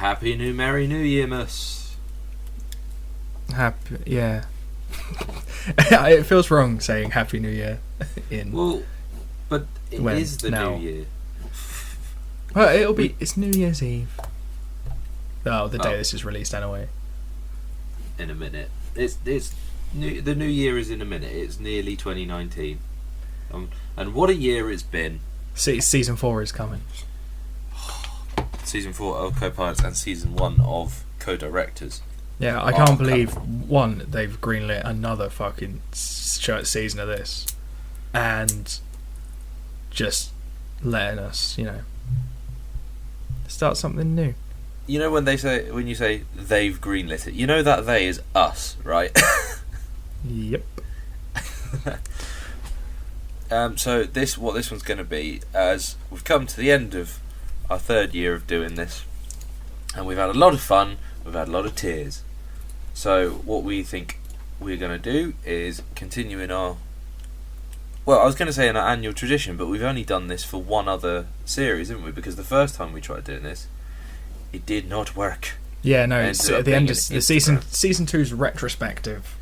Happy New Merry New Year, miss. Happy, yeah. It feels wrong saying Happy New Year in. Well, but it is the now. New Year. Well, it's New Year's Eve. Oh, the day this is released anyway. In a minute. The New Year is in a minute. It's nearly 2019. And what a year it's been. Season 4 is coming. Season 4 of co-pilots and Season 1 of co-directors. Yeah, I can't believe, one, they've greenlit another fucking season of this. And just letting us, start something new. You know when you say they've greenlit it, you know that they is us, right? Yep. So what this one's going to be, as we've come to the end of our third year of doing this, and we've had a lot of fun, we've had a lot of tears. So what we think we're going to do is continue in our, well, I was going to say in our annual tradition, but we've only done this for one other series, haven't we? Because the first time we tried doing this, it did not work. Yeah, no. At the end of the season 2's retrospective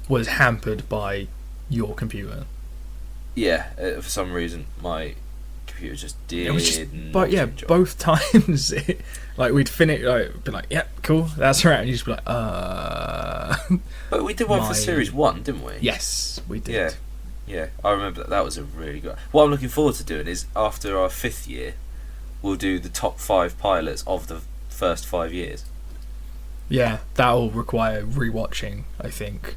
was hampered by your computer. Yeah, for some reason my computer just did. It was just, but yeah, both times, we'd finish, be like, "Yep, yeah, cool, that's right," and you just be like, But we did one for series 1, didn't we? Yes, we did. Yeah, I remember that was a really good. What I'm looking forward to doing is after our 5th year, we'll do the top 5 pilots of the first 5 years. Yeah, that'll require rewatching, I think.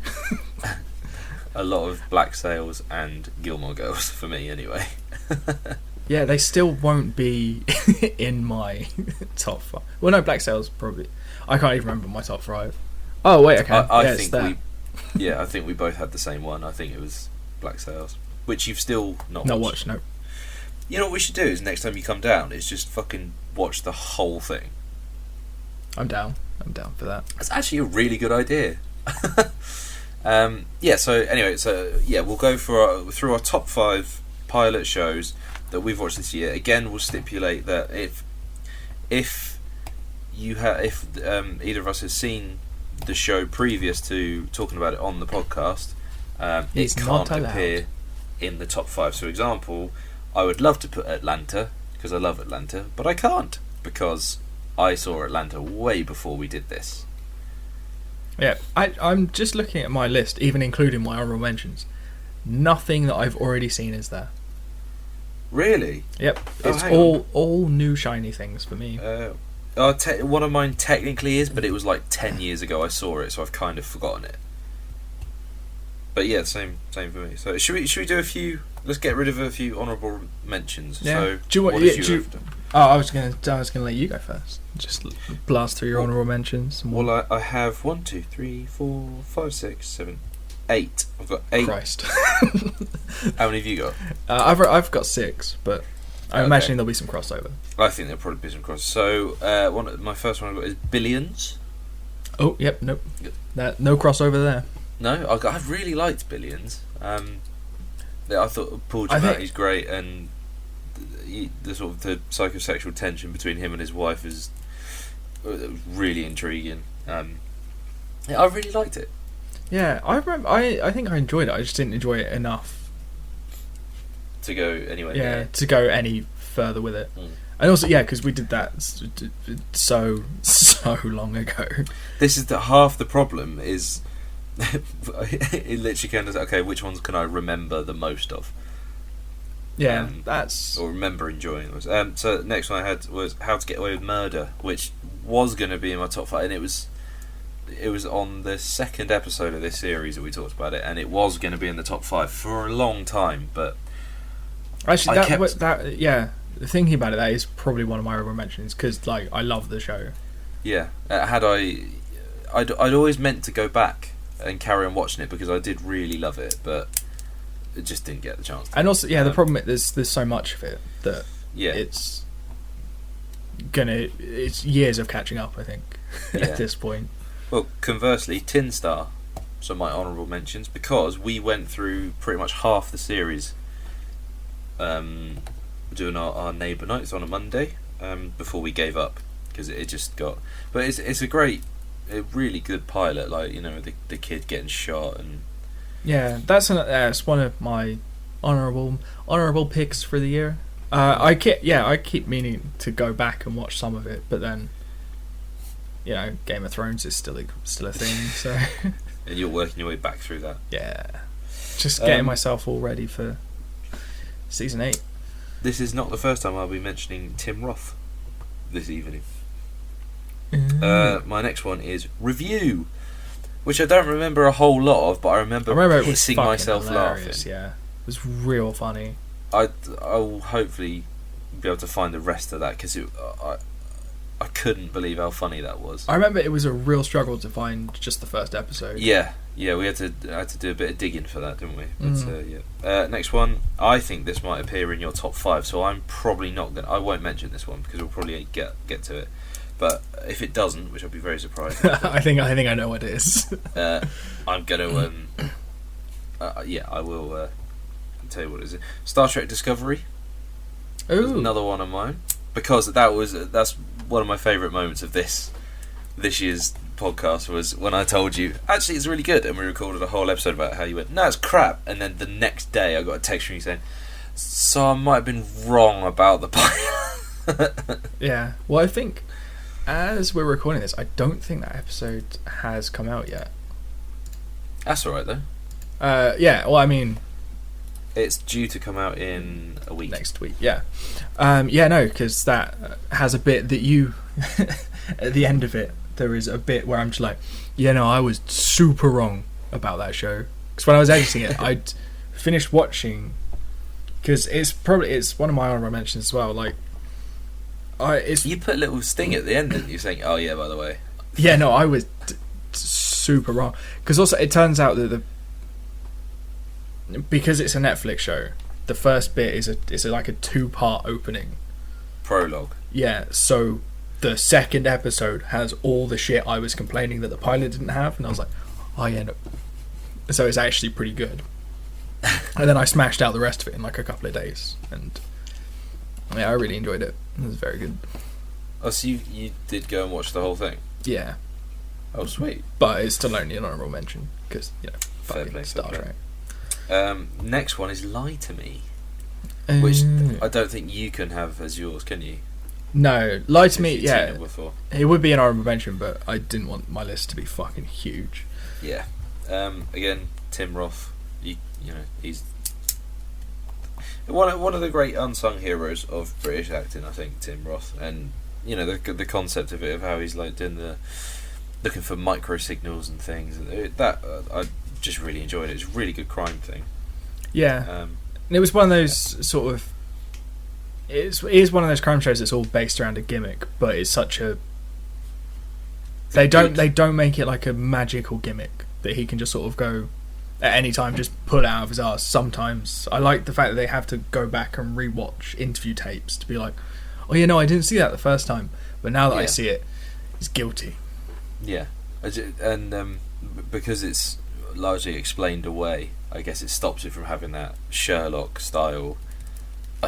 A lot of Black Sails and Gilmore Girls for me, anyway. Yeah, they still won't be in my top 5. Well, no, Black Sails probably. I can't even remember my top 5. Oh wait, okay. I think we both had the same one. I think it was Black Sails, which you've still not watched. No. You know what we should do is next time you come down is just fucking watch the whole thing. I'm down for that. That's actually a really good idea. We'll go through our top 5 pilot shows that we've watched this year. Again, we'll stipulate that if either of us has seen the show previous to talking about it on the podcast, it can't appear in the top 5. So, example, I would love to put Atlanta because I love Atlanta, but I can't because I saw Atlanta way before we did this. Yeah, I'm just looking at my list, even including my honorable mentions. Nothing that I've already seen is there. Really? Yep. It's all new shiny things for me. One of mine technically is, but it was like 10 years ago I saw it, so I've kind of forgotten it. But yeah, same for me. So should we do a few? Let's get rid of a few honourable mentions. Yeah. So I was gonna let you go first. Just blast through your honourable mentions. Well, I have 1, 2, 3, 4, 5, 6, 7, 8. I've got 8. Christ. How many have you got? I've got 6, but I'm imagining there'll be some crossover. I think there'll probably be some crossover. So my first one I've got is Billions. Oh, yep, nope. No crossover there. No, I really liked Billions. I thought Paul Giamatti's great, and the sort of the psychosexual tension between him and his wife is really intriguing. I really liked it. Yeah, I remember. I think I enjoyed it. I just didn't enjoy it enough to go anywhere. Yeah, to go any further with it. And also, because we did that so long ago. This is half the problem is. It literally kind of okay. Which ones can I remember the most of? Yeah, or remember enjoying those. So the next one I had was How to Get Away with Murder, which was going to be in my top 5, and it was on the second episode of this series that we talked about it, and it was going to be in the top 5 for a long time. But actually, thinking about it, that is probably one of my honorable mentions because I love the show. Yeah, I'd always meant to go back and carry on watching it because I did really love it, but it just didn't get the chance. And also, the problem is there's so much of it that it's years of catching up, I think, at this point. Well, conversely, Tin Star, some of my honourable mentions, because we went through pretty much half the series doing our neighbour nights on a Monday before we gave up. because it just got. But it's a really good pilot. Like, you know, the kid getting shot and. Yeah, that's one of my honorable picks for the year. I keep meaning to go back and watch some of it, but then, you know, Game of Thrones is still a thing. So. And you're working your way back through that. Yeah, just getting myself all ready for season 8. This is not the first time I'll be mentioning Tim Roth this evening. My next one is Review, which I don't remember a whole lot of, but I remember pissing myself laughing. Yeah, it was real funny. I'll hopefully be able to find the rest of that, because I couldn't believe how funny that was. I remember it was a real struggle to find just the first episode. Yeah, we had to do a bit of digging for that, didn't we? But, next one, I think this might appear in your top 5, so I'm probably not gonna. I won't mention this one because we'll probably get to it. But if it doesn't, which I'll be very surprised. I think I know what it is. I'm gonna. I will tell you what it is. Star Trek Discovery. Ooh. Another one of mine, because that's one of my favourite moments of this year's podcast, was when I told you actually it's really good, and we recorded a whole episode about how you went, no, it's crap, and then the next day I got a text from you saying, so I might have been wrong about the pilot. Yeah, well, I think as we're recording this, I don't think that episode has come out yet. That's alright though. Yeah, well, I mean, it's due to come out in a week. Next week, yeah. No, because that has a bit that you at the end of it, there is a bit where I'm just like, I was super wrong about that show, because when I was editing it, I'd finished watching, because it's one of my honorable mentions as well. Like, you put a little sting at the end, didn't you, saying, "Oh yeah, by the way." Yeah, no, I was super wrong, because also it turns out that because it's a Netflix show, the first bit is like a 2-part opening prologue. Yeah, so the second episode has all the shit I was complaining that the pilot didn't have, and I was like, oh yeah, no. So it's actually pretty good. And then I smashed out the rest of it in like a couple of days, and yeah, I really enjoyed it. It was very good. Oh, so you did go and watch the whole thing? Yeah. Oh, sweet. But it's still only an honourable mention, because, fair play, Star Trek. Next one is Lie to Me, which I don't think you can have as yours, can you? No, Lie to Me, yeah. Before. It would be an honourable mention, but I didn't want my list to be fucking huge. Yeah. Again, Tim Roth, he's one of the great unsung heroes of British acting, I think, Tim Roth. And, the concept of it, of how he's like doing looking for micro signals and things, I just really enjoyed it. It's a really good crime thing. Yeah. And it was one of those sort of... It is one of those crime shows that's all based around a gimmick, but it's such a... They don't make it like a magical gimmick that he can just sort of go at any time, just pull it out of his arse. Sometimes I like the fact that they have to go back and rewatch interview tapes to be like, oh I didn't see that the first time, but now that I see it, he's guilty. Yeah, and because it's largely explained away, I guess it stops it from having that Sherlock style,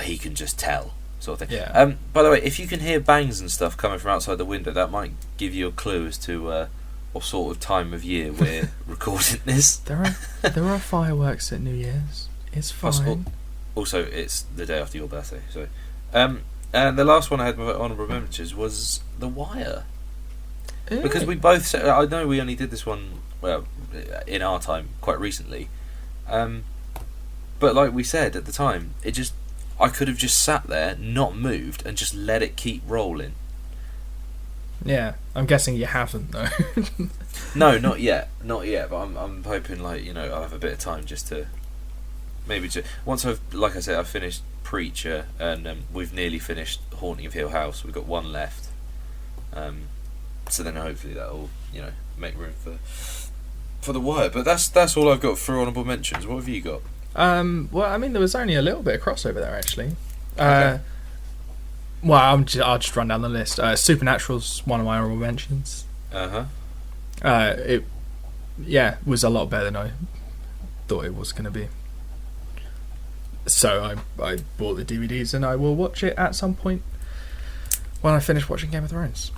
he can just tell sort of thing. Yeah. By the way, if you can hear bangs and stuff coming from outside the window, that might give you a clue as to what sort of time of year we're recording this. There are fireworks at New Year's. It's fine. Possible. Also, it's the day after your birthday, so. And the last one I had my honourable mentions was The Wire. Ooh. Because we both said, I know we only did this one, well, in our time, quite recently. But like we said at the time, I could have just sat there, not moved, and just let it keep rolling. Yeah, I'm guessing you haven't though. No, not yet, but I'm hoping I'll have a bit of time just to maybe once I've finished Preacher, and we've nearly finished Haunting of Hill House. We've got one left, so then hopefully that'll make room for The Wire. But that's all I've got for honourable mentions. What have you got? Well, I mean, there was only a little bit of crossover there actually. Okay. Well, I'll just run down the list. Supernatural's one of my honourable mentions. It was a lot better than I thought it was going to be. So I bought the DVDs and I will watch it at some point when I finished watching Game of Thrones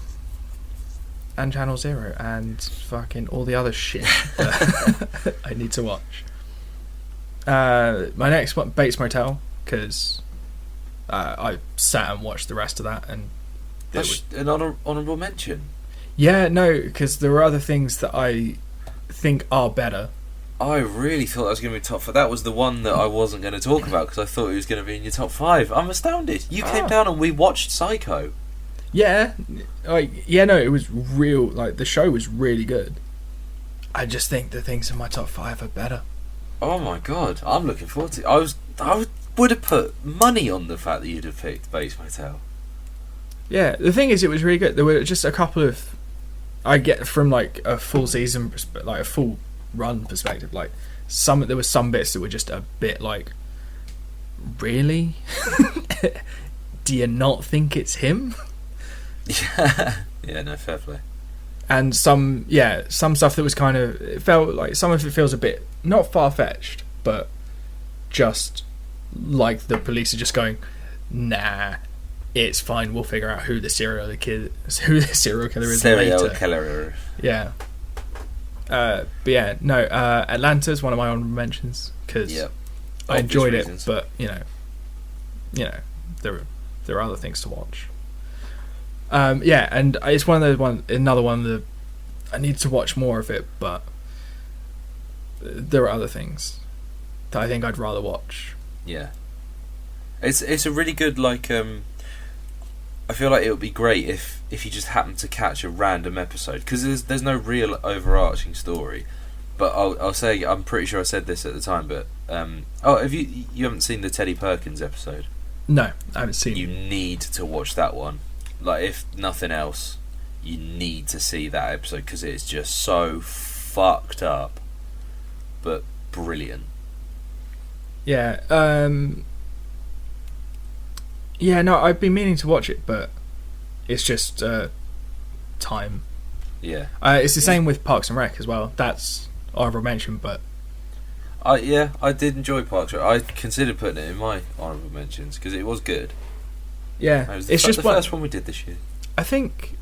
and Channel Zero and fucking all the other shit that I need to watch. My next one, Bates Motel, because I sat and watched the rest of that, and That's an honourable mention. Yeah, no, because there were other things that I think are better. I really thought that was going to be top 5. That was the one that I wasn't going to talk about because I thought it was going to be in your top 5. I'm astounded. You came down and we watched Psycho. Yeah, no, it was real. Like, the show was really good. I just think the things in my top 5 are better. Oh my god, I'm looking forward to it. I would have put money on the fact that you'd have picked Bates Motel. Yeah, the thing is, it was really good. There were just a couple of, I get from like a full season, like a full run perspective. Like there were some bits that were just a bit like, really? Do you not think it's him? Yeah, no, fair play. And some stuff that was kind of, it felt like some of it feels a bit not far fetched, but just like the police are just going, nah, it's fine. We'll figure out who the serial killer is later. Yeah. But yeah, no. Atlanta's one of my honorable mentions because I enjoyed it, but you know, there are other things to watch. Yeah, and it's another one that I need to watch more of it, but there are other things that I think I'd rather watch. Yeah, it's a really good I feel like it would be great if you just happen to catch a random episode because there's no real overarching story. But I'll say, I'm pretty sure I said this at the time, but have you haven't seen the Teddy Perkins episode? No, I haven't seen. You need to watch that one. Like, if nothing else, you need to see that episode because it's just so fucked up, but brilliant. Yeah. Yeah, no, I've been meaning to watch it, but it's just time. Yeah. It's the same with Parks and Rec as well. That's honorable mention, but I did enjoy Parks and Rec. I considered putting it in my honorable mentions because it was good. Yeah, it's just the first one we did this year. I think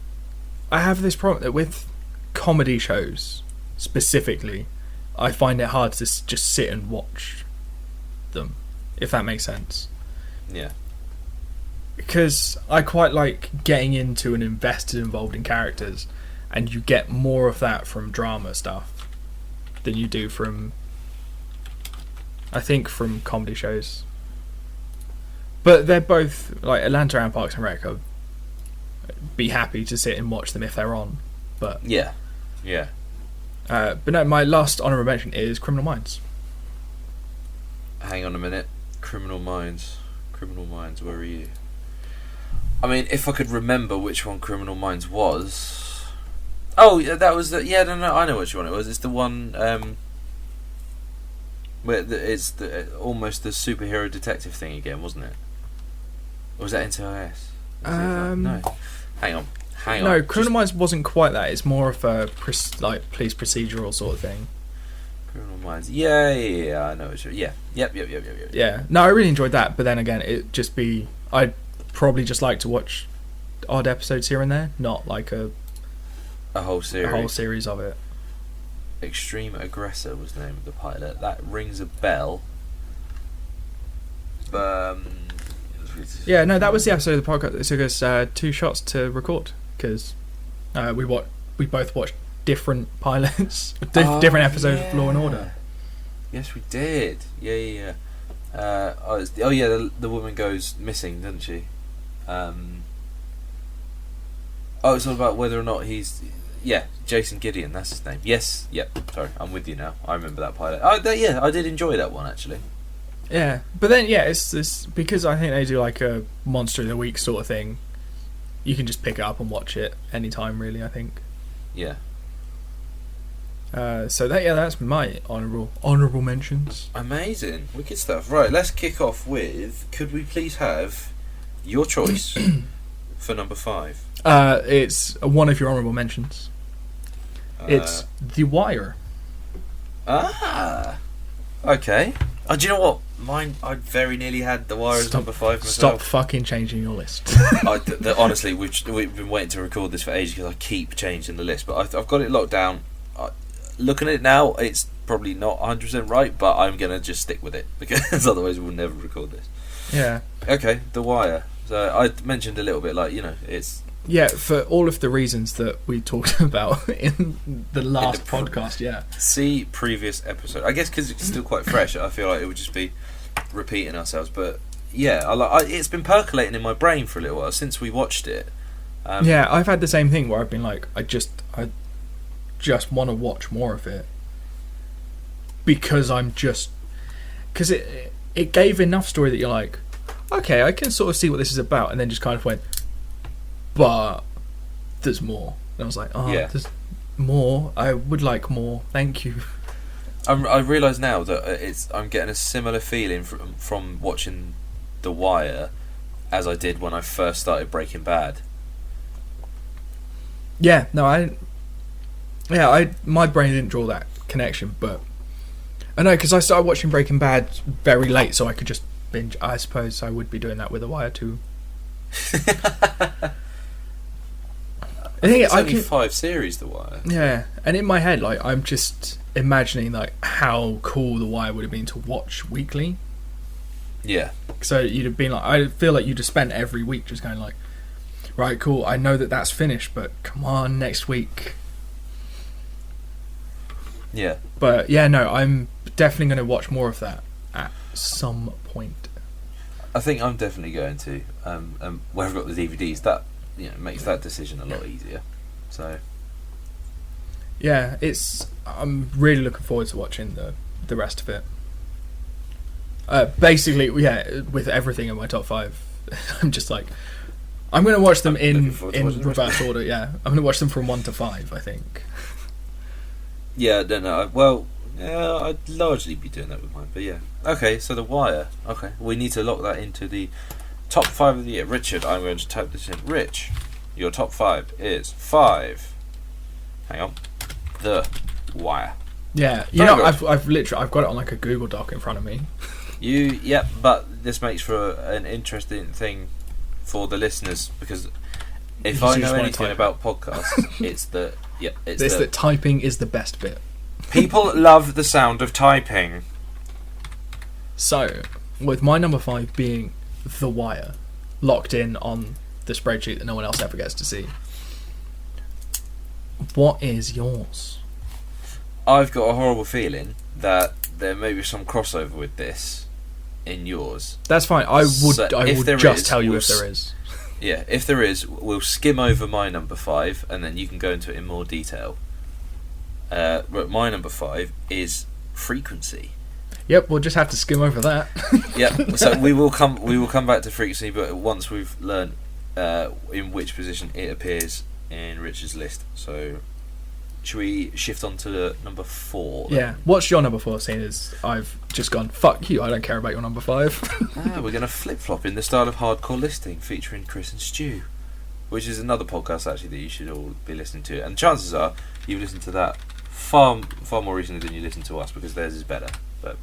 I have this problem that with comedy shows specifically, I find it hard to just sit and watch them, if that makes sense. Yeah. Because I quite like getting into and involved in characters, and you get more of that from drama stuff than you do from comedy shows. But they're both, like Atlanta and Parks and Rec, I'd be happy to sit and watch them if they're on. But yeah. But no, my last honorable mention is Criminal Minds. Hang on a minute. Criminal Minds, where are you? I mean, if I could remember which one Criminal Minds was. Oh, that was the. Yeah, no, I know which one it was. It's the one where it's almost the superhero detective thing again, wasn't it? Or was that NCIS? No. Hang on. No, Criminal Minds wasn't quite that. It's more of a police procedural sort of thing. Criminal Minds. Yeah. I know it's. Yeah. Yep. Yeah. No, I really enjoyed that. But then again, I'd probably just like to watch odd episodes here and there, not like a whole series. A whole series of it. Extreme Aggressor was the name of the pilot. That rings a bell. Yeah, no, that was the episode of the podcast. It took us 2 shots to record because we both watched different pilots, different episodes of Law and Order. Yes, we did. Yeah. The woman goes missing, doesn't she? It's all about whether or not he's. Yeah, Jason Gideon, that's his name. Yes, yep. Sorry, I'm with you now. I remember that pilot. I did enjoy that one actually. Yeah, but then it's because I think they do like a Monster of the Week sort of thing. You can just pick it up and watch it anytime, really. I think. Yeah. That's my honourable mentions. Amazing, wicked stuff. Right, let's kick off with. Could we please have your choice for number 5? It's one of your honourable mentions. It's The Wire. Okay. Do you know what? Mine, I very nearly had The Wire as number 5 myself. Stop fucking changing your list. Honestly, we've been waiting to record this for ages because I keep changing the list, but I've got it locked down. Looking at it now, it's probably not 100% right, but I'm going to just stick with it because otherwise we'll never record this. Yeah. Okay, The Wire. So I mentioned a little bit, like, it's... Yeah, for all of the reasons that we talked about in the last podcast, yeah. See previous episode. I guess because it's still quite fresh, I feel like it would just be repeating ourselves. But yeah, it's been percolating in my brain for a little while since we watched it. Yeah, I've had the same thing where I've been like, I just want to watch more of it because it gave enough story that you're like, okay, I can sort of see what this is about, and then just kind of went, but there's more. And I was like, yeah. There's more. I would like more. Thank you. I realise now that I'm getting a similar feeling from watching The Wire as I did when I first started Breaking Bad. Yeah, no, my brain didn't draw that connection, but I know because I started watching Breaking Bad very late, so I could just binge. I suppose I would be doing that with The Wire too. I think it's only 5 series, The Wire. Yeah, and in my head, like, I'm just imagining like how cool The Wire would have been to watch weekly. Yeah. So you'd have been like, I feel like you'd have spent every week just going like, right, cool, I know that that's finished, but come on, next week. Yeah. But yeah, no, I'm definitely going to watch more of that at some point. I think I'm definitely going to. Where I've got the DVDs, that makes that decision a lot easier. So. Yeah, I'm really looking forward to watching the rest of it. Basically, yeah, with everything in my top 5, I'm just like, I'm going to watch them in reverse order. Yeah, I'm going to watch them from 1 to 5, I think. Yeah, no. Well, yeah, I'd largely be doing that with mine, but yeah. Okay, so The Wire. Okay, we need to lock that into the top 5 of the year. Richard, I'm going to type this in. Rich, your top 5 is 5. Hang on. The Wire. Yeah, I've got it on like a Google Doc in front of me. But this makes for an interesting thing for the listeners because if I know anything about podcasts, it's that typing is the best bit. People love the sound of typing. So, with my number 5 being The Wire, locked in on the spreadsheet that no one else ever gets to see, what is yours? I've got a horrible feeling that there may be some crossover with this in yours. That's fine. I would just tell you if there is. Yeah, if there is, we'll skim over my number 5, and then you can go into it in more detail. But my number 5 is Frequency. Yep, we'll just have to skim over that. Yep. So we will come back to Frequency, but once we've learned in which position it appears in Richard's list. So, should we shift on to number 4? Then? Yeah. What's your number 4? Seeing as I've just gone, fuck you, I don't care about your number 5. We're going to flip flop in the style of Hardcore Listing, featuring Chris and Stu, which is another podcast actually that you should all be listening to. And chances are you've listened to that far more recently than you listened to us because theirs is better. But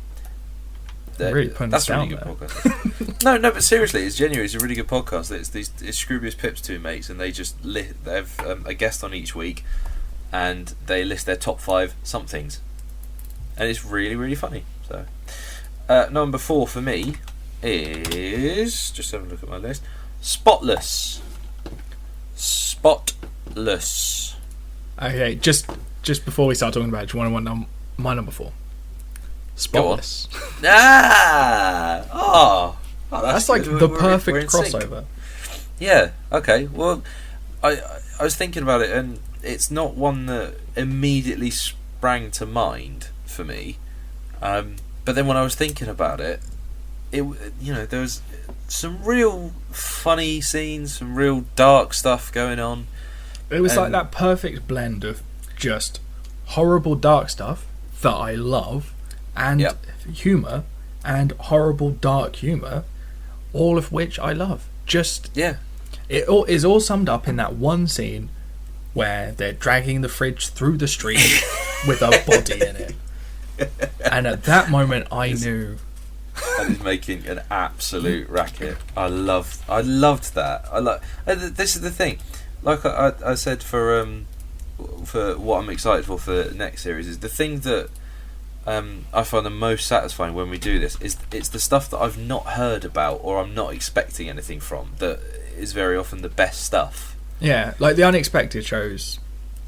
really that's a really good podcast. no, but seriously, it's genuine. It's a really good podcast. It's Scroobius Pip's 2 mates, and they have a guest on each week, and they list their top 5 somethings, and it's really, really funny. So, number 4 for me is, just have a look at my list, Spotless. Okay, just before we start talking about it, do you want to know my number 4? Spotless. That's like the perfect crossover. Yeah. Okay. Well, I was thinking about it, and it's not one that immediately sprang to mind for me. But then when I was thinking about it, there was some real funny scenes, some real dark stuff going on. It was like that perfect blend of just horrible dark stuff that I love, and humour, and horrible dark humour, all of which I love. It all is all summed up in that one scene where they're dragging the fridge through the street with a body in it. And at that moment I knew and is making an absolute racket. I loved that. This is the thing. Like I said for what I'm excited for the next series is the thing that I find the most satisfying when we do this is it's the stuff that I've not heard about or I'm not expecting anything from that is very often the best stuff. Yeah, like the unexpected shows,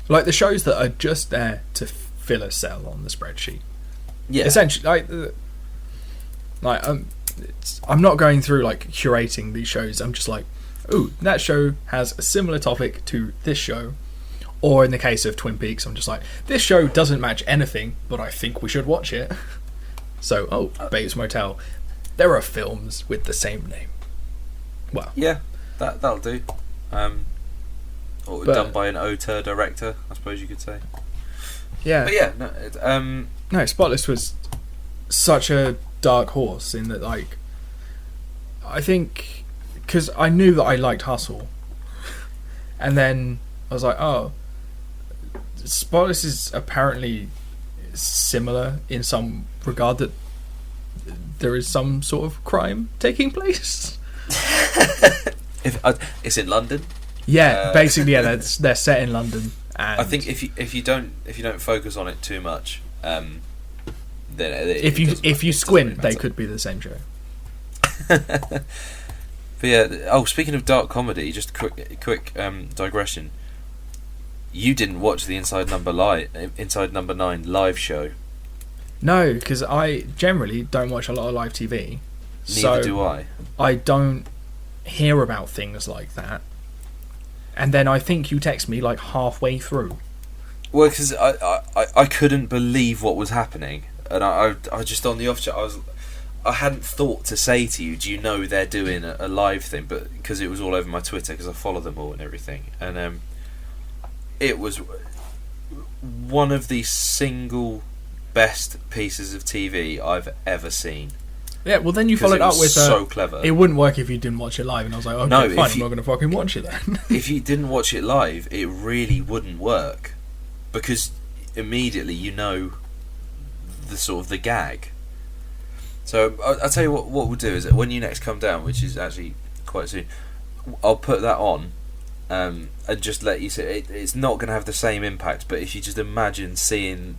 like the shows that are just there to fill a cell on the spreadsheet. Yeah, essentially, I'm not going through like curating these shows. I'm just like, ooh, that show has a similar topic to this show. Or in the case of Twin Peaks, I'm just like, this show doesn't match anything, but I think we should watch it. So, Bates Motel. There are films with the same name. Well, yeah, that'll do. Or done by an auteur director, I suppose you could say. Yeah, but yeah, no, Spotless was such a dark horse in that, like, I think because I knew that I liked Hustle, and then I was like, oh, Spotless is apparently similar in some regard that there is some sort of crime taking place. It's in London. Yeah, basically, yeah, they're set in London. And I think if you don't focus on it too much, then if you squint, they could be the same show. But yeah. Speaking of dark comedy, just a quick digression. You didn't watch the Inside Number 9 live show. No, because I generally don't watch a lot of live TV. Neither do I. I don't hear about things like that. And then I think you text me like halfway through. Well, because I couldn't believe what was happening, and I just on the off chance I hadn't thought to say to you, do you know they're doing a live thing? But because it was all over my Twitter, because I follow them all and everything, and it was one of the single best pieces of TV I've ever seen. Yeah, well then you followed up with so clever. It wouldn't work if you didn't watch it live, and I was like, okay, no, fine, I'm not going to fucking watch it then. If you didn't watch it live, it really wouldn't work, because immediately you know the sort of the gag. So I'll tell you what we'll do is that when you next come down, which is actually quite soon, I'll put that on and just let you see. It's not going to have the same impact, but if you just imagine seeing,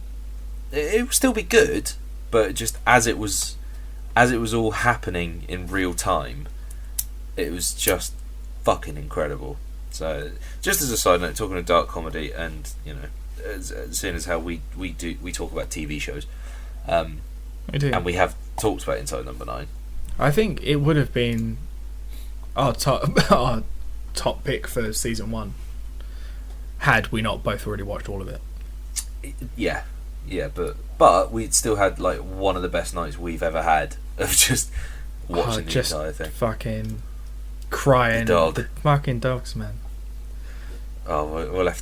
it will still be good, but just as it was all happening in real time, it was just fucking incredible. So, just as a side note, talking of dark comedy, and seeing as how we talk about TV shows, we do, and we have talked about Inside Number 9. I think it would have been our top pick for season 1 had we not both already watched all of it. Yeah, but we'd still had like one of the best nights we've ever had of just watching the entire thing. Fucking crying. The fucking dogs, man. Oh,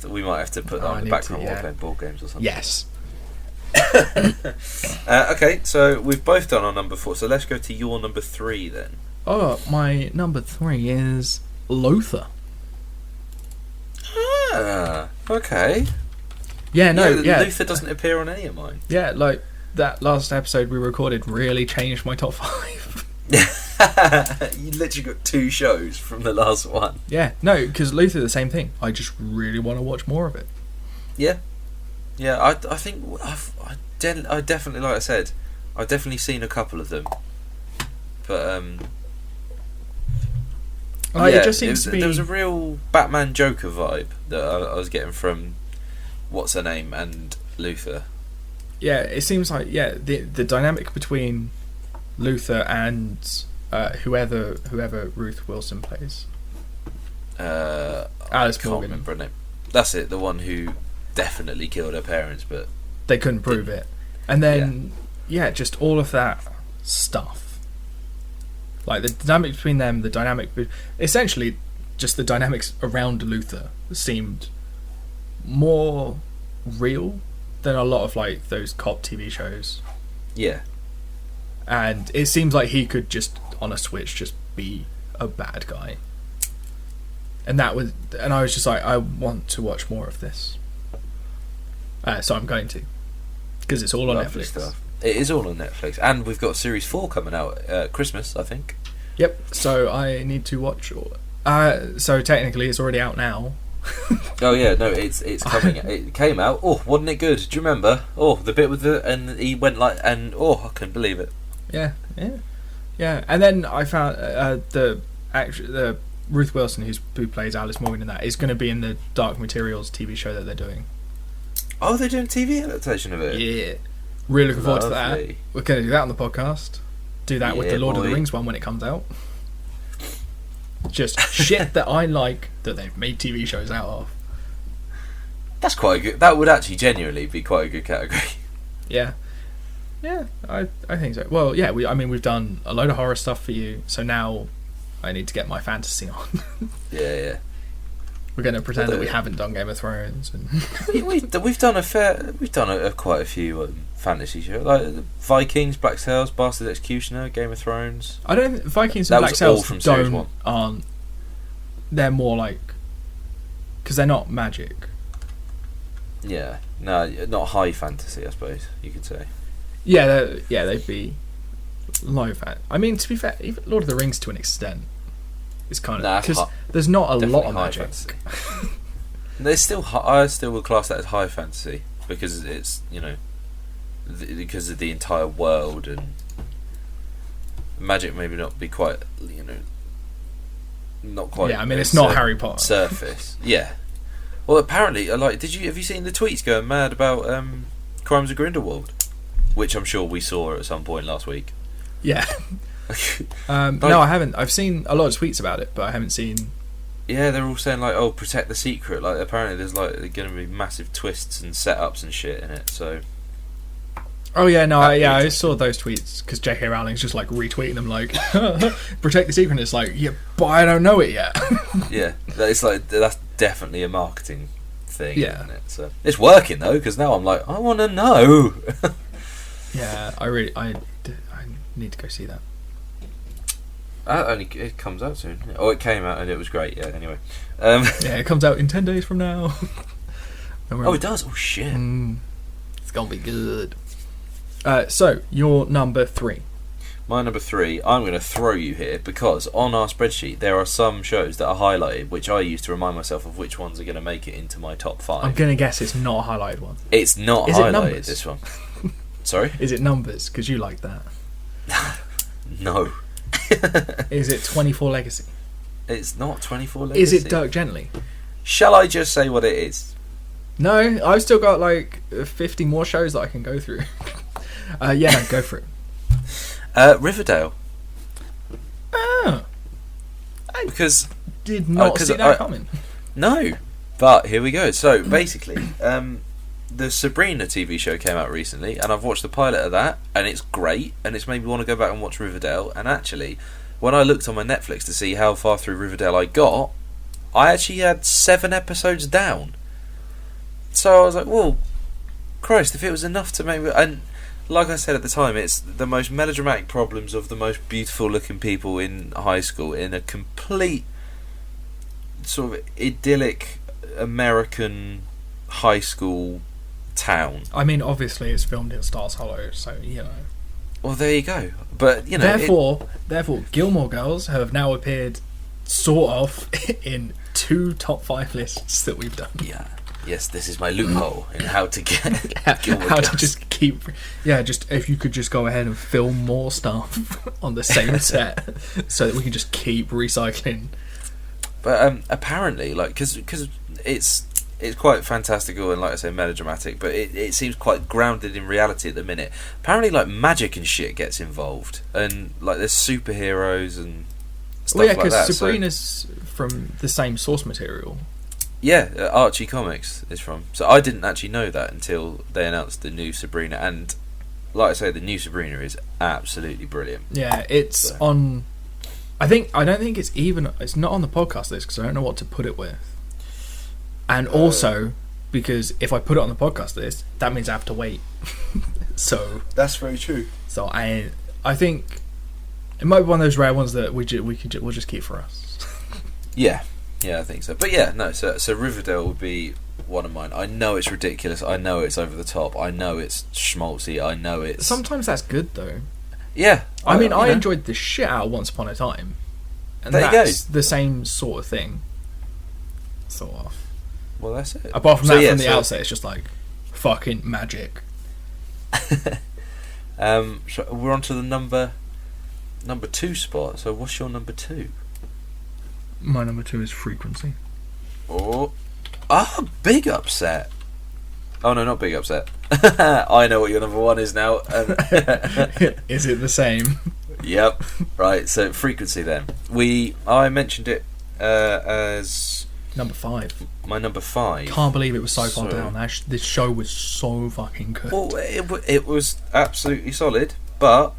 we might have to put that on the background while playing board games or something. Yes. Okay, so we've both done our number 4, so let's go to your number 3 then. Oh, my number 3 is Luther. Ah, okay. Yeah, Luther doesn't appear on any of mine. Yeah, like that last episode we recorded really changed my top 5. You literally got 2 shows from the last one. Yeah, no, because Luther, the same thing. I just really want to watch more of it. Yeah. I think I definitely, like I said, I've definitely seen a couple of them, but it just seems to be. There was a real Batman Joker vibe that I was getting from what's her name and Luther. Yeah, it seems like the dynamic between Luther and whoever Ruth Wilson plays. Alice I can't Morgan. remember her name. That's it, the one who definitely killed her parents, but they couldn't prove it. And then just all of that stuff, like the dynamic between them, essentially just the dynamics around Luther seemed more real than a lot of like those cop TV shows. Yeah. And it seems like he could just on a switch just be a bad guy. And I was just like, I want to watch more of this. So I'm going to, because it's all on Lovely Netflix. stuff. It is all on Netflix, and we've got Series 4 coming out Christmas, I think. Yep. So I need to watch. So technically, it's already out now. Oh yeah, no, it's coming. It came out. Oh, wasn't it good? Do you remember? Oh, the bit with and he went like, and I couldn't believe it. Yeah. And then I found the Ruth Wilson, who plays Alice Morgan in that, is going to be in the Dark Materials TV show that they're doing. Oh, they're doing TV adaptation of it. Yeah. Really looking forward to that. Lovely. We're going to do that on the podcast. Do that with the Lord of the Rings one when it comes out. Just shit that I like that they've made TV shows out of. That's quite good. That would actually genuinely be quite a good category. Yeah, I think so. Well, yeah, we've done a load of horror stuff for you, so now I need to get my fantasy on. Yeah. We're going to pretend that we haven't done Game of Thrones, and we've done quite a few fantasy shows like Vikings, Black Sails, Bastard Executioner, Game of Thrones. I don't think Vikings and That Black was all Sails from Series 1. aren't. They're more like, because they're not magic. Yeah, no, not high fantasy, I suppose you could say. Yeah, they'd be low fan. I mean, to be fair, even Lord of the Rings to an extent is kind of because there's not a lot of magic. There's still, I still would class that as high fantasy because it's because of the entire world and magic. Maybe not be quite not quite. Yeah, I mean it's not Harry Potter. Surface, yeah. Well, apparently, have you seen the tweets going mad about Crimes of Grindelwald, which I'm sure we saw at some point last week. Yeah. No, I haven't. I've seen a lot of tweets about it, but I haven't seen. Yeah, they're all saying like, "Oh, protect the secret." Like, apparently, there's going to be massive twists and setups and shit in it. So. Oh yeah, no, I saw those tweets because J.K. Rowling's just like retweeting them, like protect the secret. And it's like, yeah, but I don't know it yet. Yeah, it's like that's definitely a marketing thing, yeah. Isn't it? So it's working though, because now I'm like, I want to know. Yeah, I need to go see that. It comes out soon. Oh, it came out and it was great. Yeah. Anyway. Yeah, it comes out in 10 days from now. Oh, it does. Oh shit. It's gonna be good. So your number 3. My number 3, I'm going to throw you here because on our spreadsheet there are some shows that are highlighted, which I use to remind myself of which ones are going to make it into my top 5. I'm going to guess it's not a highlighted one. It's not Is highlighted, it numbers? this one. Sorry? Is it Numbers? Because you like that. No. Is it 24 Legacy? It's not 24 Legacy. Is it Dirk Gently? Shall I just say what it is? No, I've still got like 50 more shows that I can go through. Yeah, no, go for it. Riverdale. Oh. Because Did not see that coming. No, but here we go. So basically, the Sabrina TV show came out recently, and I've watched the pilot of that, and it's great, and it's made me want to go back and watch Riverdale. And actually, when I looked on my Netflix to see how far through Riverdale I got, I actually had 7 episodes down. So I was like, "Well, Christ, if it was enough to make me..." And like I said at the time, it's the most melodramatic problems of the most beautiful looking people in high school in a complete sort of idyllic American high school town. I mean, obviously it's filmed in Stars Hollow, so you know. Well, there you go. But you know, therefore, Gilmore Girls have now appeared, sort of, in 2 top 5 lists that we've done. Yeah. Yes, this is my loophole in how to get Gilmore how Girls. to just keep. Yeah, just if you could just go ahead and film more stuff on the same set, so that we can just keep recycling. But apparently, like, because it's quite fantastical and, like I say, melodramatic, but it seems quite grounded in reality at the minute. Apparently, like, magic and shit gets involved, and like there's superheroes and stuff like that. Well, yeah, because Sabrina's from the same source material. Yeah, Archie Comics is from. So I didn't actually know that until they announced the new Sabrina, and like I say, the new Sabrina is absolutely brilliant. Yeah, it's on. I don't think it's not on the podcast list because I don't know what to put it with. And also, because if I put it on the podcast list, that means I have to wait. So that's very true. So I think it might be one of those rare ones that we'll just keep for us. Yeah, Yeah, I think so. But yeah, no. So Riverdale would be one of mine. I know it's ridiculous. I know it's over the top. I know it's schmaltzy. I know it's. Sometimes that's good though. Yeah. I mean, I enjoyed the shit out of Once Upon a Time, and that's the same sort of thing. Sort of. Well, that's it. Apart from from the outset, it's just like fucking magic. So we're on to the number 2 spot. So what's your number 2? My number 2 is Frequency. Big upset. Oh no, not big upset. I know what your number 1 is now. Is it the same? Yep. Right. So Frequency. Then I mentioned it as number 5. My number 5. Can't believe it was so far down. This show was so fucking good. Well, it was absolutely solid, but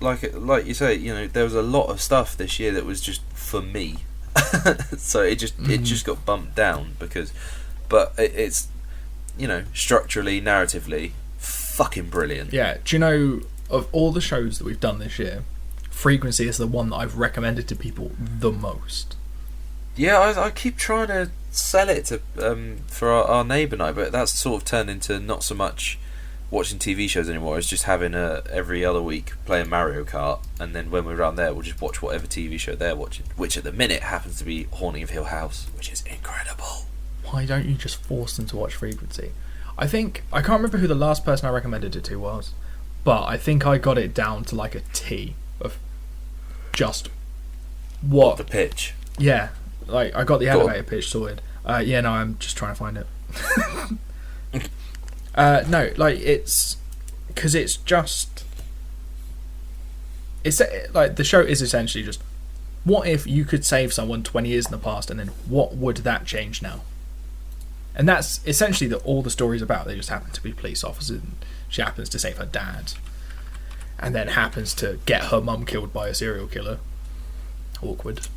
like you say, there was a lot of stuff this year that was just for me. So it just got bumped down but it's structurally, narratively, fucking brilliant. Yeah. Do you know, of all the shows that we've done this year, Frequency is the one that I've recommended to people the most. Yeah, I keep trying to sell it to for our neighbour night, but that's sort of turned into not so much watching TV shows anymore. It's just having every other week playing Mario Kart, and then when we're around there, we'll just watch whatever TV show they're watching, which at the minute happens to be Haunting of Hill House, which is incredible. Why don't you just force them to watch Frequency? I can't remember who the last person I recommended it to was, but I think I got it down to like a T of just what the pitch. Yeah, like I got the elevator pitch sorted. No, I'm just trying to find it. No, like it's because it's like the show is essentially just, what if you could save someone 20 years in the past, and then what would that change now? And that's essentially all the story's about. They just happen to be police officers, and she happens to save her dad, and then happens to get her mum killed by a serial killer. Awkward.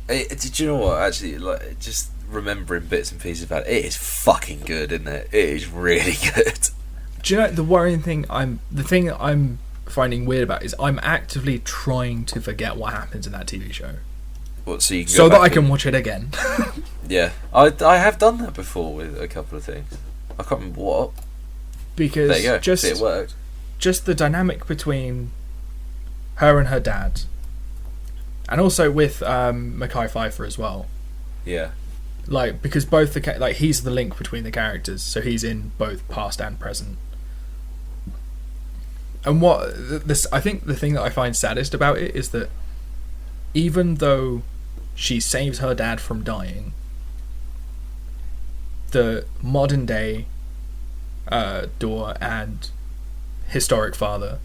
Did you know what? Actually, like, just remembering bits and pieces about it is fucking good, isn't it? It is really good. Do you know the worrying thing? The thing that I'm finding weird about is I'm actively trying to forget what happens in that TV show. What, so you can so that I can watch it again. Yeah, I have done that before with a couple of things. I can't remember what. Because there you go. Just it worked. Just the dynamic between her and her dad, and also with Mekhi Phifer as well. Yeah. Like, because both he's the link between the characters, so he's in both past and present. And I think the thing that I find saddest about it is that even though she saves her dad from dying, the modern day Dor and historic father,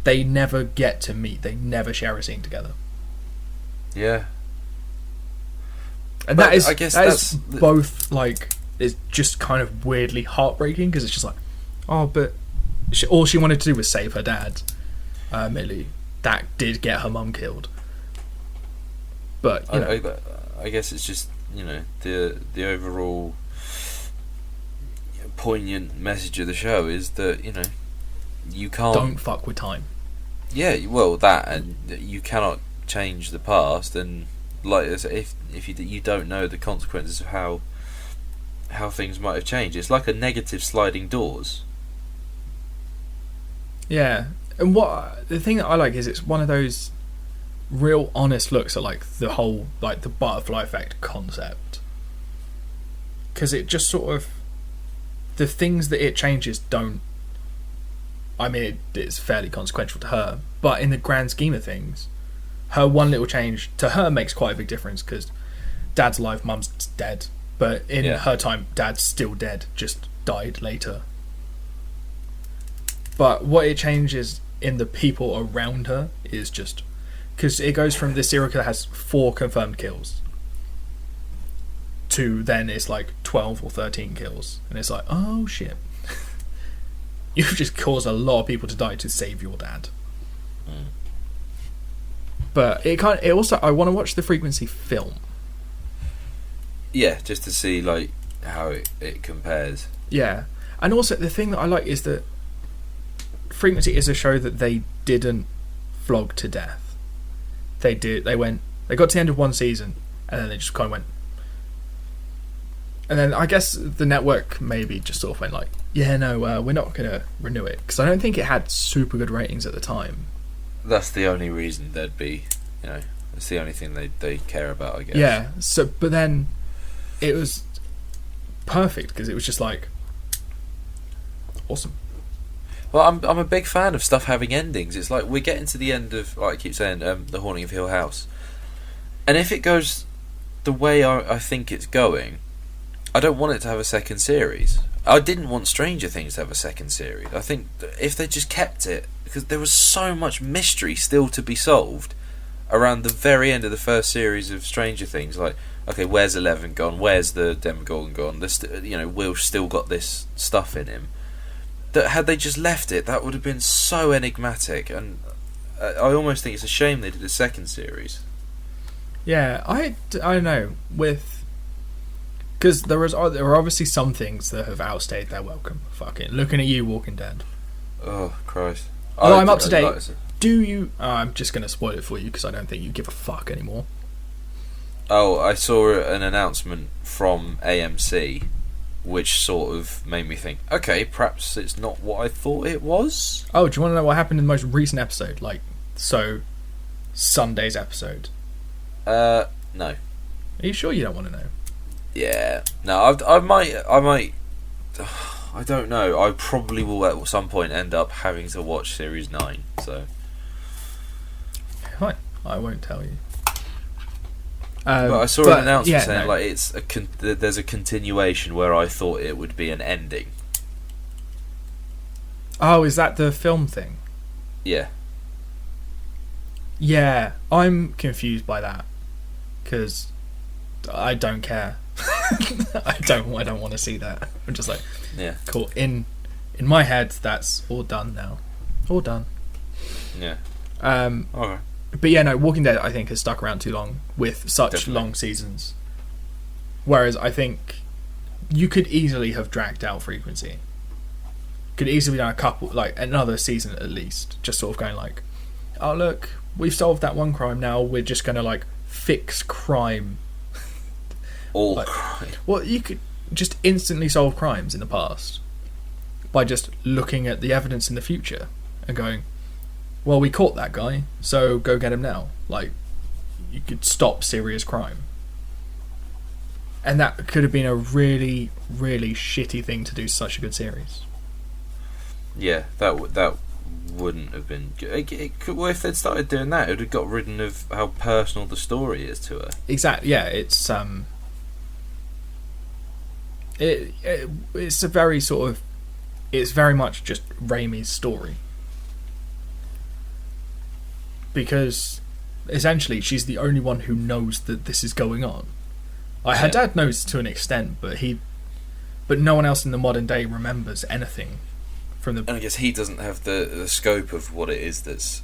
they never get to meet. They never share a scene together. Yeah. And that is both, like, it's just kind of weirdly heartbreaking, because it's just like, oh, but all she wanted to do was save her dad. Millie, that did get her mum killed. But I guess it's just the overall poignant message of the show is that you don't fuck with time. Yeah, well, that, and you cannot change the past, and like if you don't know the consequences of how things might have changed. It's like a negative sliding doors. Yeah, and the thing that I like is it's one of those real honest looks at like the whole, like, the butterfly effect concept, because it just sort of, the things that it changes don't, I mean, it's fairly consequential to her, but in the grand scheme of things, her one little change to her makes quite a big difference, because dad's alive, mum's dead, but in her time dad's still dead, just died later. But what it changes in the people around her is just, because it goes from this serial killer has 4 confirmed kills to then it's like 12 or 13 kills, and it's like, oh shit. You've just caused a lot of people to die to save your dad. But it also, I want to watch the Frequency film. Yeah, just to see like how it compares. Yeah, and also the thing that I like is that Frequency is a show that they didn't flog to death. They got to the end of one season, and then they just kind of went. And then I guess the network maybe just sort of went like, yeah, no, we're not going to renew it, because I don't think it had super good ratings at the time. That's the only reason there'd be, it's the only thing they care about, I guess. Yeah. So, but then it was perfect because it was just like awesome. Well, I'm a big fan of stuff having endings. It's like we're getting to the end of, like I keep saying, The Haunting of Hill House, and if it goes the way I think it's going, I don't want it to have a second series. I didn't want Stranger Things to have a second series. I think if they just kept it, because there was so much mystery still to be solved around the very end of the first series of Stranger Things. Like, okay, where's Eleven gone? Where's the Demogorgon gone? Will's still got this stuff in him. That had they just left it, that would have been so enigmatic, and I almost think it's a shame they did a second series. Yeah, I don't know, because there are obviously some things that have outstayed their welcome. Fucking looking at you, Walking Dead. Oh Christ! Although I'm up to date. Do you? I'm just going to spoil it for you because I don't think you give a fuck anymore. Oh, I saw an announcement from AMC, which sort of made me think, okay, perhaps it's not what I thought it was. Oh, do you want to know what happened in the most recent episode? Sunday's episode. No. Are you sure you don't want to know? Yeah. No, I might. I don't know. I probably will at some point end up having to watch Series 9. So. Fine. I won't tell you. But I saw an announcement saying there's a continuation where I thought it would be an ending. Oh, is that the film thing? Yeah. Yeah, I'm confused by that because I don't care. I don't want to see that. I'm just like, yeah, cool. In my head, that's all done now. All done. Yeah. Okay. But yeah, no, Walking Dead I think has stuck around too long with such Definitely. long seasons. Whereas I think you could easily have dragged out frequency. Could easily done a couple, like another season at least, just sort of going like, oh look, we've solved that one crime, now we're just going to like fix crime. All crime. Well, you could just instantly solve crimes in the past by just looking at the evidence in the future and going, well, we caught that guy, so go get him now. Like, you could stop serious crime. And that could have been a really, really shitty thing to do such a good series. Yeah, that wouldn't have been good. Well, if they'd started doing that, it would have got rid of how personal the story is to her. Exactly, yeah, it's it's a very sort of, it's very much just Raimi's story. Because essentially she's the only one who knows that this is going on. Like, her dad knows to an extent, but no one else in the modern day remembers anything from the. And I guess he doesn't have the scope of what it is that's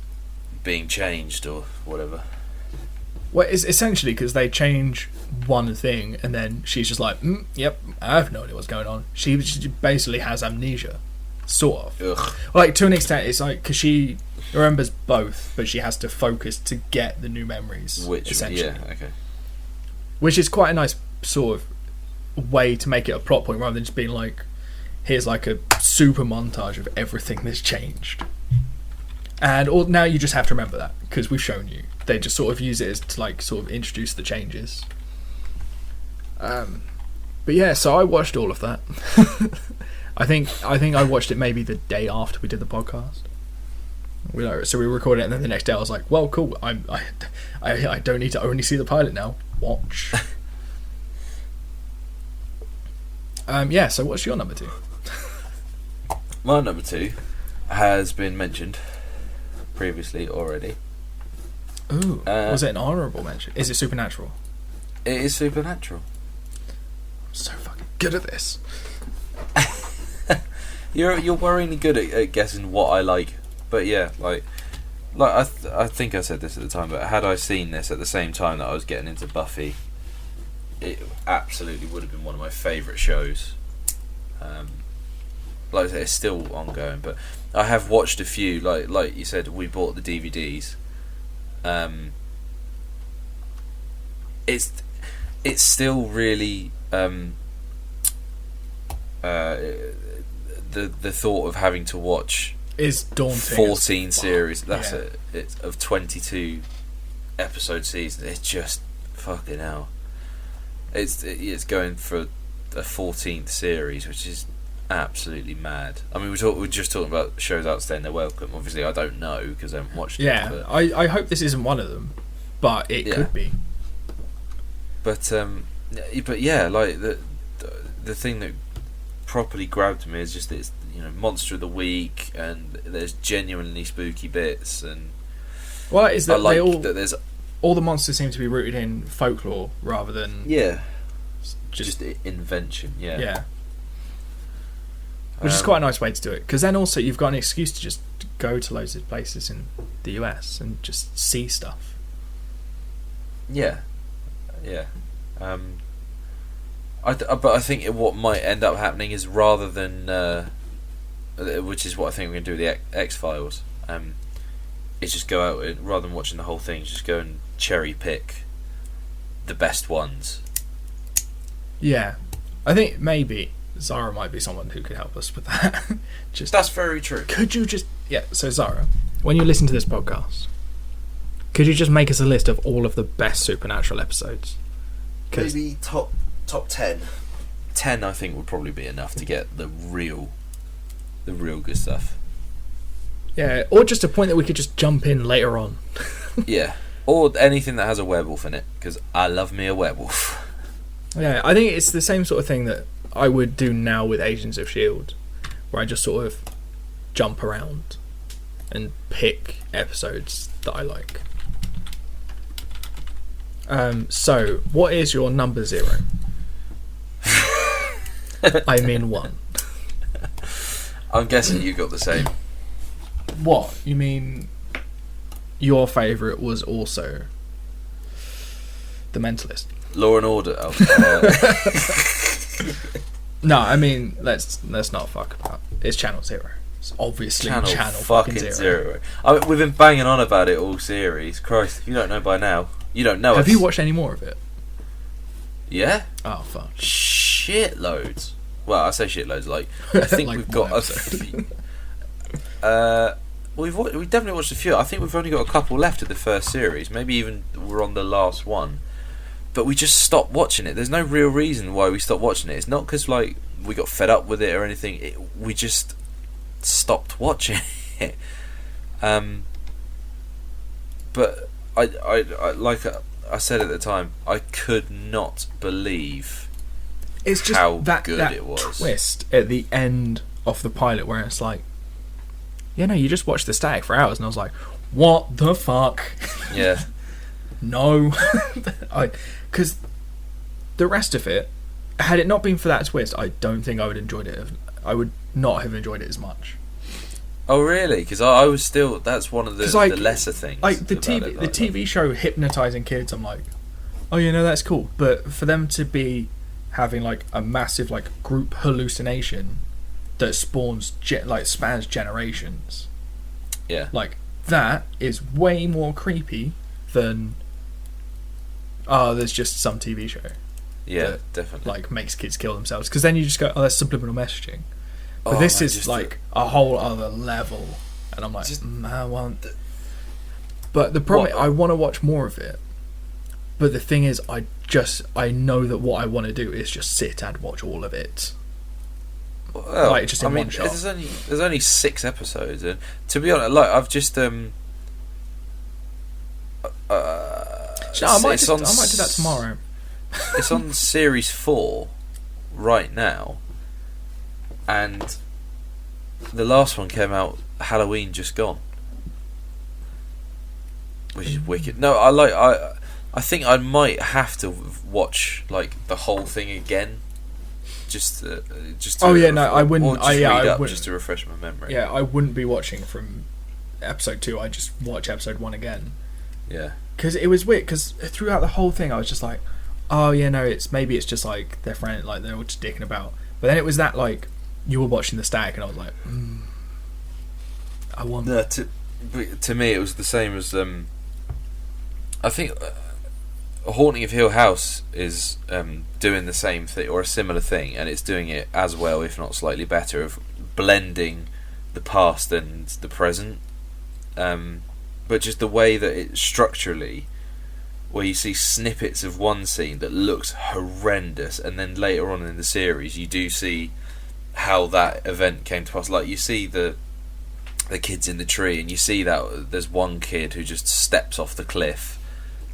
being changed or whatever. Well, it's essentially because they change one thing and then she's just like, yep, I have no idea what's going on. She basically has amnesia, sort of. Ugh. Like, to an extent, it's like because she remembers both, but she has to focus to get the new memories. Essentially. Yeah, okay. Which is quite a nice sort of way to make it a plot point rather than just being like, here's like a super montage of everything that's changed. And now you just have to remember that because we've shown you. They just sort of use it as to like sort of introduce the changes. But yeah, so I watched all of that. I think I watched it maybe the day after we did the podcast. So we recorded it, and then the next day I was like, "Well, cool. I don't need to only see the pilot now. Watch." Yeah. So what's your number 2? My number 2 has been mentioned previously already. Ooh, was it an honourable mention? Is it Supernatural? It is Supernatural. I'm so fucking good at this. You're worryingly good at guessing what I like, but yeah, like I think I said this at the time, but had I seen this at the same time that I was getting into Buffy, it absolutely would have been one of my favourite shows. Like I say, it's still ongoing, but I have watched a few. Like you said, we it's still really the thought of having to watch is daunting. 14 series. That's Yeah. it. It's of 22 episode season. It's just fucking hell. It's going for a 14th series, which is absolutely mad. I mean, we're just talking about shows outstaying their welcome. Obviously, I don't know because I haven't watched it. Yeah, I hope this isn't one of them, but it could be. But yeah, like the thing that properly grabbed me is just that it's, you know, monster of the week, and there's genuinely spooky bits, and well, is that I like they all that there's all the monsters seem to be rooted in folklore rather than just invention. Yeah. Which is quite a nice way to do it, because then also you've got an excuse to just go to loads of places in the US and just see stuff. Yeah. But I think what might end up happening is, rather than which is what I think we're going to do with the X-Files, is just go out and, rather than watching the whole thing, just go and cherry pick the best ones. Yeah, I think maybe Zara might be someone who could help us with that. That's very true. Could you just so Zara, when you listen to this podcast, could you just make us a list of all of the best Supernatural episodes? Maybe top 10. 10 I think would probably be enough to get the real good stuff. Yeah, or just a point that we could just jump in later on. Yeah, or anything that has a werewolf in it, because I love me a werewolf. Yeah, I think it's the same sort of thing that I would do now with Agents of S.H.I.E.L.D., where I just sort of jump around and pick episodes that I like. So, what is your number 0? I mean 1. I'm guessing you got the same. What? You mean your favourite was also The Mentalist? Law and Order. No, I mean let's not fuck about. It's Channel Zero. It's obviously Channel fucking Zero. I mean, we've been banging on about it all series. Christ, if you don't know by now, you don't know. Have you watched any more of it? Yeah. Oh fuck. Shitloads. Well, I say shitloads. Like, I think Like we've got one a few. We've definitely watched a few. I think we've only got a couple left of the first series. Maybe even we're on the last one. But we just stopped watching it. There's no real reason why we stopped watching it. It's not because like we got fed up with it or anything. We just stopped watching it. But I like I said at the time, I could not believe It's just how that good it was. twist at the end of the pilot where it's like, you just watched the static for hours, and I was like, what the fuck? Yeah. No. Because the rest of it, had it not been for that twist, I don't think I would have enjoyed it. I would not have enjoyed it as much. Oh really? Because I was still. That's one of the lesser things. Like the about TV show hypnotizing kids. I'm like, oh that's cool. But for them to be having like a massive like group hallucination that spans generations. Yeah. Like that is way more creepy than there's just some TV show. Yeah, that, definitely. Like makes kids kill themselves, because then you just go, that's subliminal messaging. But Oh, this man, is just like a whole other level, and I'm like, I want. But the problem, I want to watch more of it. But the thing is, I know that what I want to do is just sit and watch all of it. Well, Like just in one shot. There's only 6 episodes, and to be honest, like I've just I might do that tomorrow. It's on series 4 right now, and the last one came out Halloween just gone, which is wicked. No, I think I might have to watch like the whole thing again, just to I wouldn't. or just I read up wouldn't. just to refresh my memory. Yeah, I wouldn't be watching from episode 2. I just watch episode 1 again. Yeah. Because it was weird. Because throughout the whole thing, I was just like, it's just like their friend, like they're all just dicking about. But then it was that like you were watching the stack, and I was like, I want. No, to me it was the same as I think Haunting of Hill House is doing the same thing or a similar thing, and it's doing it as well, if not slightly better, of blending the past and the present. But just the way that it structurally, where you see snippets of one scene that looks horrendous, and then later on in the series you do see how that event came to pass. Like, you see the kids in the tree, and you see that there's one kid who just steps off the cliff.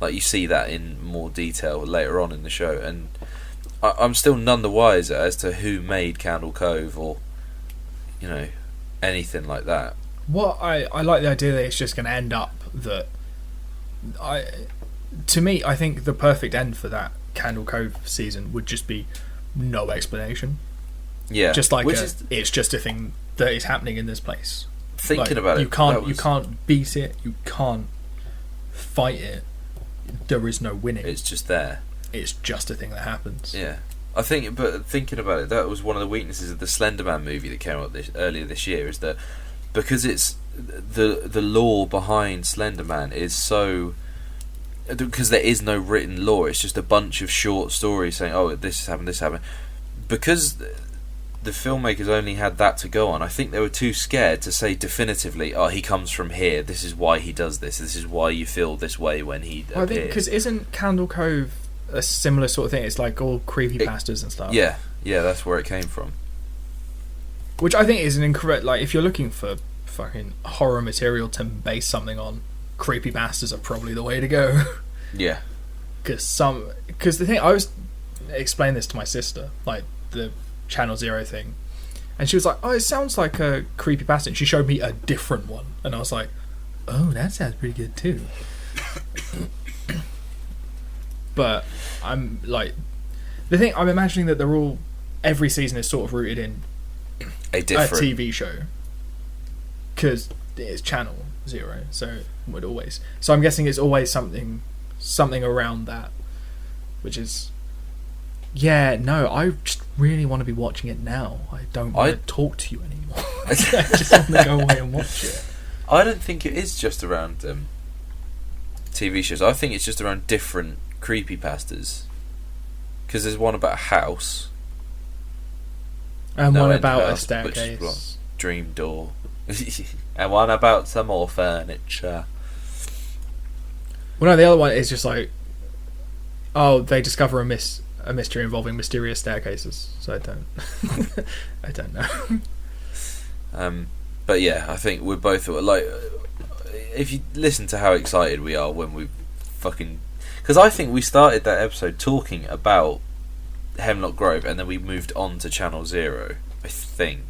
Like, you see that in more detail later on in the show, and I'm still none the wiser as to who made Candle Cove or, you know, anything like that. What I like the idea that it's just going to end up that to me, I think the perfect end for that Candle Cove season would just be no explanation. Yeah, just like it's just a thing that is happening in this place. Thinking about it, you can't beat it, you can't fight it. There is no winning. It's just there. It's just a thing that happens. Yeah, I think. But thinking about it, that was one of the weaknesses of the Slender Man movie that came out earlier this year. Is that because it's the lore behind Slender Man is so, because there is no written lore. It's just a bunch of short stories saying, "Oh, this happened, this happened." Because the filmmakers only had that to go on, I think they were too scared to say definitively, "Oh, he comes from here. This is why he does this. This is why you feel this way when he appears." I think because isn't Candle Cove a similar sort of thing? It's like all creepypastas and stuff. Yeah, that's where it came from. Which I think is an incorrect. Like, if you're looking for fucking horror material to base something on, creepypastas are probably the way to go. Yeah. Because the thing, I was explaining this to my sister, like the Channel Zero thing, and she was like, "Oh, it sounds like a creepypasta." And she showed me a different one, and I was like, "Oh, that sounds pretty good too." But I'm like, the thing, I'm imagining that they're all, every season is sort of rooted in a TV show, because it's Channel Zero, so it would always. So I'm guessing it's always something around that, which is. Yeah, no, I just really want to be watching it now. I don't want to talk to you anymore. I just want to go away and watch it. I don't think it is just around TV shows. I think it's just around different creepypastas. Because there's one about a house. And one about house, a staircase. Dream door. And one about some more furniture. Well, no, the other one is just like, oh, they discover a mystery involving mysterious staircases. So I don't know. But yeah, I think we're both like, if you listen to how excited we are when we fucking, because I think we started that episode talking about Hemlock Grove and then we moved on to Channel Zero, I think.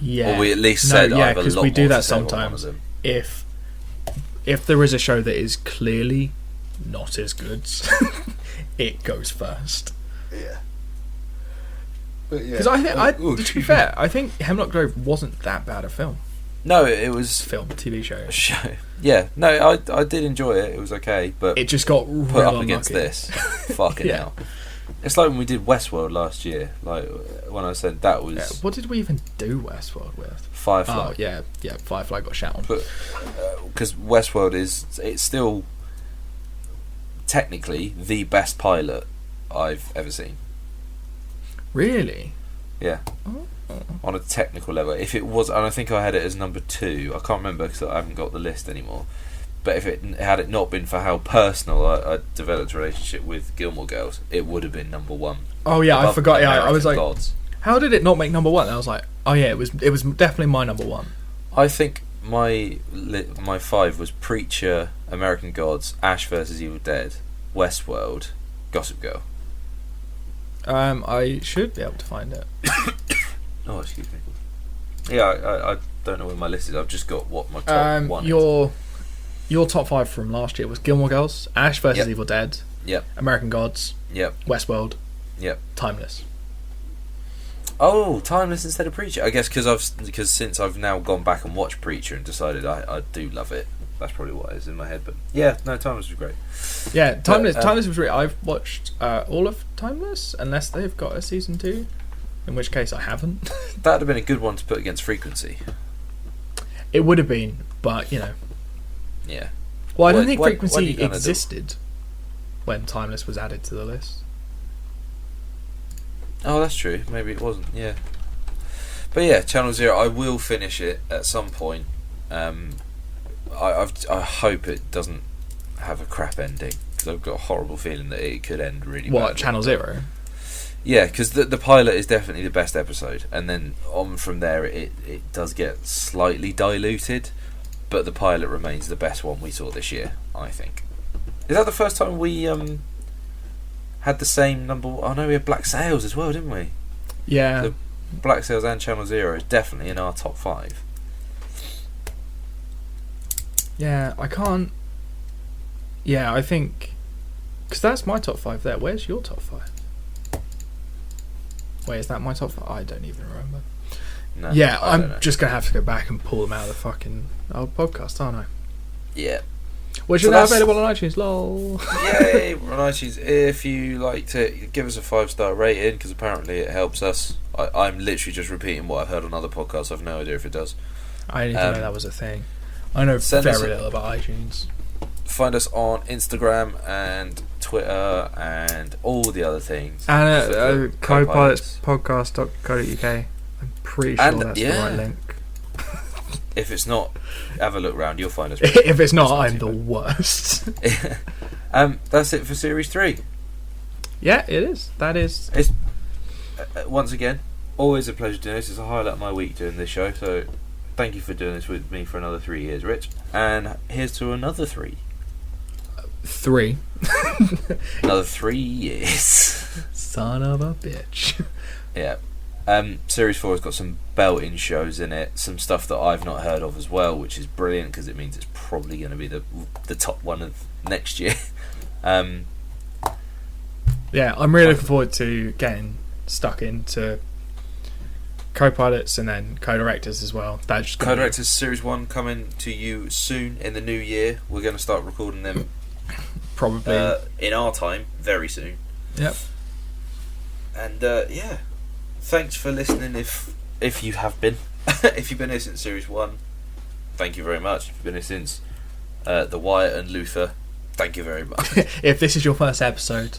Yeah. Or we at least said, yeah, I have a lot more we do to that say on one of sometimes. them. If there is a show that is clearly not as good, it goes first. Yeah. But yeah. Because I think, to be fair, I think Hemlock Grove wasn't that bad a film. No, it was TV show. Show. Yeah, no, I did enjoy it. It was okay, but it just got put up against this. Fucking yeah. hell. It's like when we did Westworld last year. Like when I said that was. Yeah. What did we even do Westworld with? Firefly. Oh yeah, Firefly got shot on. But because Westworld it's still technically the best pilot I've ever seen. Really? Yeah. Oh. On a technical level, if it was, and I think I had it as number 2. I can't remember because I haven't got the list anymore. But if it had it not been for how personal I developed a relationship with Gilmore Girls, it would have been number 1. Oh yeah, I forgot. Yeah, I was like, Gods. How did it not make number 1? And I was like, oh yeah, it was definitely my number 1. I think my 5 was Preacher, American Gods, Ash vs Evil Dead, Westworld, Gossip Girl. I should be able to find it. Oh, excuse me. Yeah, I don't know where my list is. I've just got what my top 1 is. Your top 5 from last year was Gilmore Girls, Ash vs Evil Dead, American Gods, Westworld, Timeless. Oh, Timeless instead of Preacher. I guess because since I've now gone back and watched Preacher and decided I do love it. That's probably what is in my head. But yeah, no, Timeless was great. Yeah, Timeless was great. I've watched all of Timeless, unless they've got a season 2, in which case I haven't. That would have been a good one to put against Frequency. It would have been, but you know. Yeah. Well, I don't think Frequency existed. when Timeless was added to the list. Oh, that's true. Maybe it wasn't. Yeah. But yeah, Channel Zero. I will finish it at some point. I hope it doesn't have a crap ending, because I've got a horrible feeling that it could end really What, badly. Channel Zero? Yeah, because the pilot is definitely the best episode, and then on from there it does get slightly diluted, but the pilot remains the best one we saw this year, I think. Is that the first time we had the same number? Oh no, we had Black Sails as well, didn't we? Yeah. The Black Sails and Channel Zero is definitely in our top 5. Yeah, I can't... Yeah, I think... Because that's my top 5 there. Where's your top 5? Wait, is that my top 5? I don't even remember. No, Yeah, I don't I'm know. just going to have to go back and pull them out of the fucking old podcast, aren't I? Yeah. Which So is now that's- available on iTunes, lol. Yay, we're on iTunes. If you like to give us a 5-star rating, because apparently it helps us. I'm literally just repeating what I've heard on other podcasts. I've no idea if it does. I didn't even know that was a thing. I know send us very a- little about iTunes. Find us on Instagram and Twitter and all the other things. And So, co-pilots. copilotspodcast.co.uk. I'm pretty sure And, that's yeah. the right link. If it's not, have a look round. You'll find us. If it's not, I'm too the bad. worst. That's it for Series 3. Yeah, it is. That is. It's once again always a pleasure doing this. It's a highlight of my week doing this show. So thank you for doing this with me for another 3 years, Rich. And here's to another 3. 3. Another 3 years. Son of a bitch. Yeah. Series 4 has got some belting shows in it, some stuff that I've not heard of as well, which is brilliant because it means it's probably going to be the top one of next year. Yeah, I'm really looking forward to getting stuck into co-pilots and then co-directors as well. That's just gonna be- Co-Directors Series 1 coming to you soon in the new year. We're going to start recording them probably. in our time very soon. Yep. And yeah, thanks for listening. If you have been, if you've been here since Series 1, thank you very much. If you've been here since The Wyatt and Luther, thank you very much. If this is your first episode,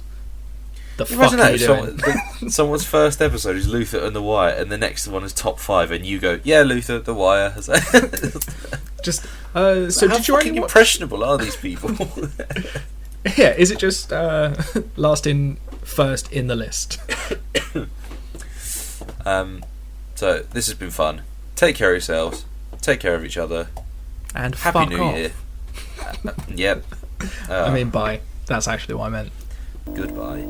the fuck Imagine are that you if doing? someone's first episode is Luther and The Wyatt, and the next one is top 5, and you go, yeah, Luther, The Wire. Just so How did you fucking already watch? impressionable are these people? Yeah, is it just last in first in the list? So this has been fun. Take care of yourselves. Take care of each other. And Happy fuck New off. Year. Yep. I mean, bye. That's actually what I meant. Goodbye.